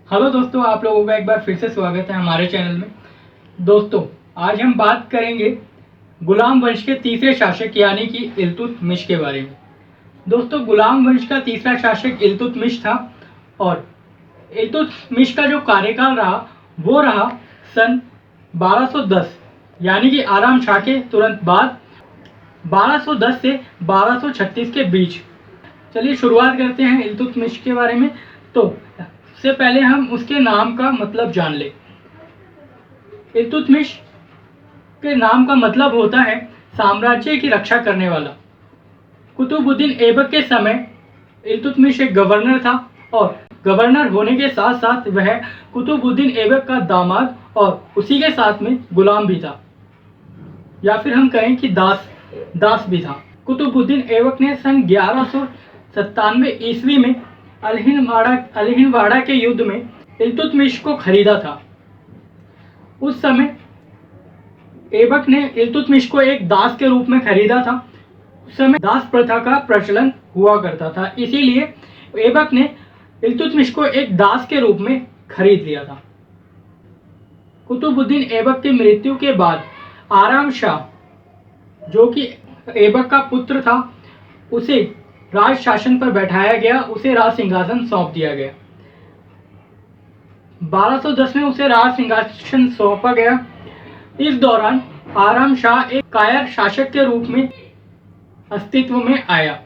Hello दोस्तों, आप लोगों का एक बार फिर से स्वागत है हमारे चैनल में। दोस्तों, आज हम बात करेंगे गुलाम वंश के तीसरे शासक यानी कि इल्तुतमिश के बारे में। दोस्तों, गुलाम वंश का तीसरा शासक इल्तुतमिश था और इल्तुतमिश का जो कार्यकाल रहा वो रहा सन 1210 यानी कि आराम शाह के तुरंत बाद 1210 से 1236 के बीच। चलिए शुरुआत करते हैं इल्तुतमिश के बारे में। तो से पहले हम उसके नाम का मतलब जान ले। इल्तुतमिश के नाम का मतलब होता है साम्राज्य की रक्षा करने वाला। कुतुबुद्दीन ऐबक के समय इल्तुतमिश एक गवर्नर था और गवर्नर होने के साथ साथ वह कुतुबुद्दीन ऐबक का दामाद और उसी के साथ में गुलाम भी था, या फिर हम कहें कि दास भी था। कुतुबुद्दीन ऐबक ने सन 1197 ईस्वी में अलिहिनवाड़ा के युद्ध में इल्तुतमिश को खरीदा था। उस समय ऐबक ने इल्तुतमिश को एक दास के रूप में खरीदा था। उस समय दास प्रथा का प्रचलन हुआ करता था, इसीलिए ऐबक ने इल्तुतमिश को एक दास के रूप में खरीद लिया था। कुतुबुद्दीन ऐबक की मृत्यु के बाद आराम शाह, जो कि ऐबक का पुत्र था, उसे राज शासन पर बैठाया गया, उसे राज सिंहासन सौंप दिया गया। 1210 में उसे राज सिंहासन सौंपा गया। इस दौरान आराम शाह एक कायर शासक के रूप में अस्तित्व में आया।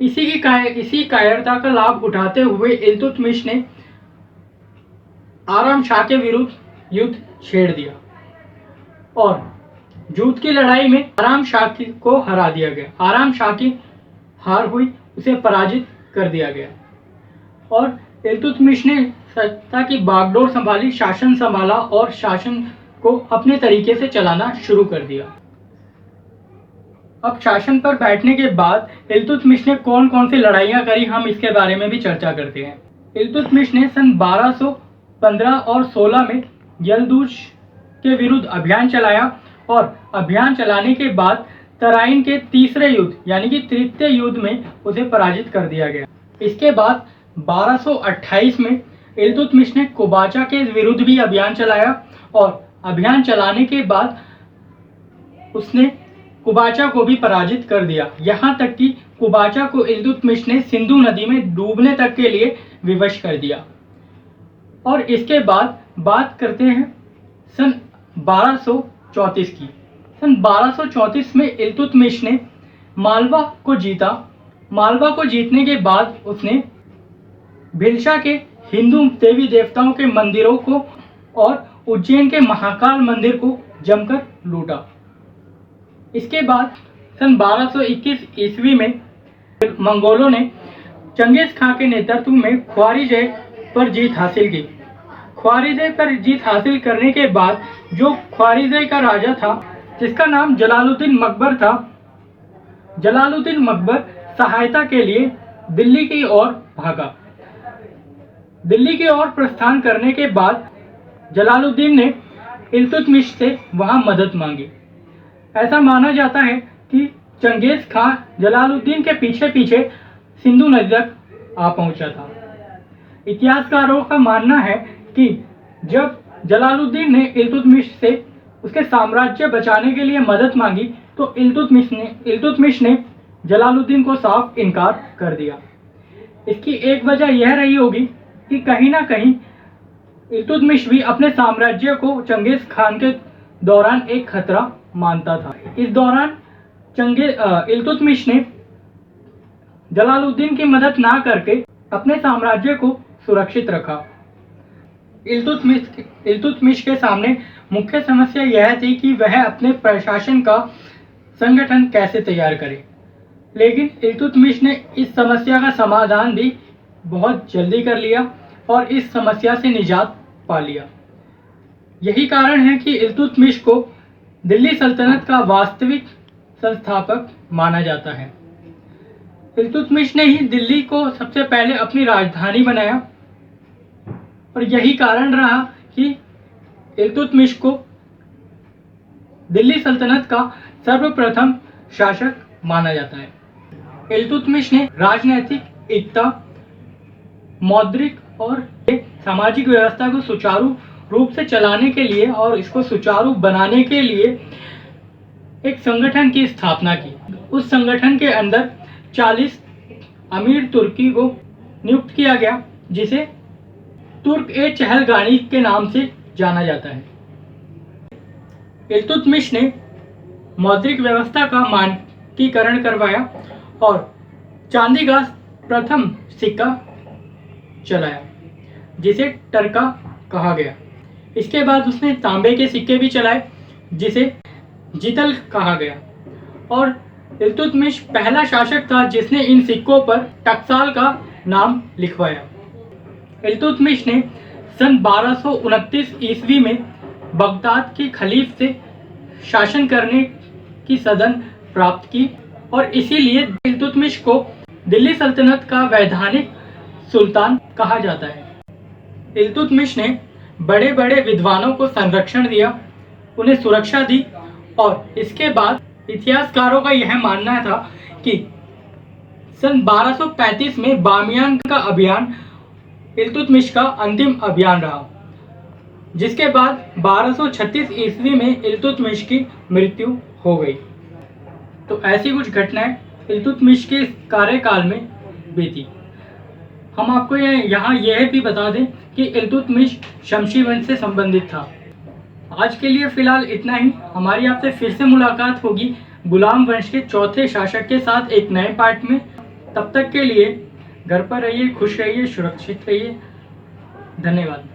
इसी कायरता का लाभ उठाते हुए इल्तुतमिश ने आराम शाह के विरुद्ध युद्ध छेड़ दिया और जूत की लड़ाई में आराम शाह को हरा दिया गया। आराम शाह की हार हुई, उसे पराजित कर दिया गया और इल्तुतमिश ने सत्ता की बागडोर संभाली, शासन संभाला और शासन को अपने तरीके से चलाना शुरू कर दिया। अब शासन पर बैठने के बाद इल्तुतमिश ने कौन कौन सी लड़ाइयां करी, हम इसके बारे में भी चर्चा करते हैं। इल्तुतमिश ने सन 1215 और 16 में यलदूज के विरुद्ध अभियान चलाया और अभियान चलाने के बाद तराइन के तीसरे युद्ध यानी कि तृतीय युद्ध में उसे पराजित कर दिया गया। इसके बाद 1228 में इल्तुतमिश ने कुबाचा के विरुद्ध भी अभियान चलाया और अभियान चलाने के बाद उसने कुबाचा को भी पराजित कर दिया। यहाँ तक कि कुबाचा को इल्तुतमिश ने सिंधु नदी में डूबने तक के लिए विवश कर दिया। और इसके बाद बात करते हैं सन 1234 की। सन 1234 में इल्तुतमिश ने मालवा को जीता। मालवा को जीतने के बाद उसने भिलशा के हिंदू देवी देवताओं के मंदिरों को और उज्जैन के महाकाल मंदिर को जमकर लूटा। इसके बाद सन 1221 ईस्वी में मंगोलों ने चंगेज खां के नेतृत्व में ख्वारिज़े पर जीत हासिल की। ख्वारिज़े पर जीत हासिल करने के बाद जो ख्वारिज़े का राजा था, जिसका नाम जलालुद्दीन मकबर था, जलालुद्दीन मकबर सहायता के लिए दिल्ली की ओर भागा। दिल्ली की ओर प्रस्थान करने के बाद जलालुद्दीन ने इल्तुतमिश से वहां मदद मांगी। ऐसा माना जाता है कि चंगेज खां जलालुद्दीन के पीछे पीछे सिंधु नदी तक आ पहुंचा था। इतिहासकारों का मानना है कि जब जलालुद्दीन ने इल्तुतमिश से उसके साम्राज्य बचाने के लिए मदद मांगी तो इल्तुतमिश ने जलालुद्दीन को साफ इनकार कर दिया। इसकी एक वजह यह रही होगी कि कहीं ना कहीं इल्तुतमिश भी अपने साम्राज्य को चंगेज खान के दौरान एक खतरा मानता था। इस दौरान इल्तुतमिश ने जलालुद्दीन की मदद ना करके अपने साम्राज्य को सुरक्षित रखा। इल्तुतमिश के सामने मुख्य समस्या यह थी कि वह अपने प्रशासन का संगठन कैसे तैयार करे, लेकिन इल्तुतमिश ने इस समस्या का समाधान भी बहुत जल्दी कर लिया और इस समस्या से निजात पा लिया। यही कारण है कि इल्तुतमिश को दिल्ली सल्तनत का वास्तविक संस्थापक माना जाता है। इल्तुतमिश ने ही दिल्ली को सबसे पहले अपनी राजधानी बनाया और यही कारण रहा कि इल्तुतमिश को दिल्ली सल्तनत का सर्वप्रथम शासक माना जाता है। इल्तुतमिश ने राजनैतिक एकता, मौद्रिक और सामाजिक व्यवस्था को सुचारू रूप से चलाने के लिए और इसको सुचारू बनाने के लिए एक संगठन की स्थापना की। उस संगठन के अंदर 40 अमीर तुर्की को नियुक्त किया गया, जिसे तुर्क-ए-चहलगानी के नाम से जाना जाता है। इल्तुतमिश ने मौद्रिक व्यवस्था का मानकीकरण करवाया और चांदी का प्रथम सिक्का चलाया, जिसे टरका कहा गया। इसके बाद उसने तांबे के सिक्के भी चलाए, जिसे जितल कहा गया। और इल्तुतमिश पहला शासक था जिसने इन सिक्कों पर टकसाल का नाम लिखवाया। इल्तुतमिश ने सन 1229 ईस्वी में बगदाद के खलीफ से शासन करने की सदन प्राप्त की और इसीलिए इल्तुतमिश को दिल्ली सल्तनत का वैधानिक सुल्तान कहा जाता है। इल्तुतमिश ने बड़े बड़े विद्वानों को संरक्षण दिया, उन्हें सुरक्षा दी और इसके बाद इतिहासकारों का यह मानना था कि सन 1235 में बामियान का अभियान इल्तुतमिश का अंतिम अभियान रहा, जिसके बाद 1236 ईस्वी में इल्तुतमिश की मृत्यु हो गई। तो ऐसी कुछ घटनाएं इल्तुतमिश के कार्यकाल में बीती। हम आपको यहाँ यह भी बता दें कि इल्तुतमिश शमशी वंश से संबंधित था। आज के लिए फिलहाल इतना ही। हमारी आपसे फिर से मुलाकात होगी गुलाम वंश के चौथे शासक के साथ एक नए पार्ट में। तब तक के लिए घर पर रहिए, खुश रहिए, सुरक्षित रहिए। धन्यवाद।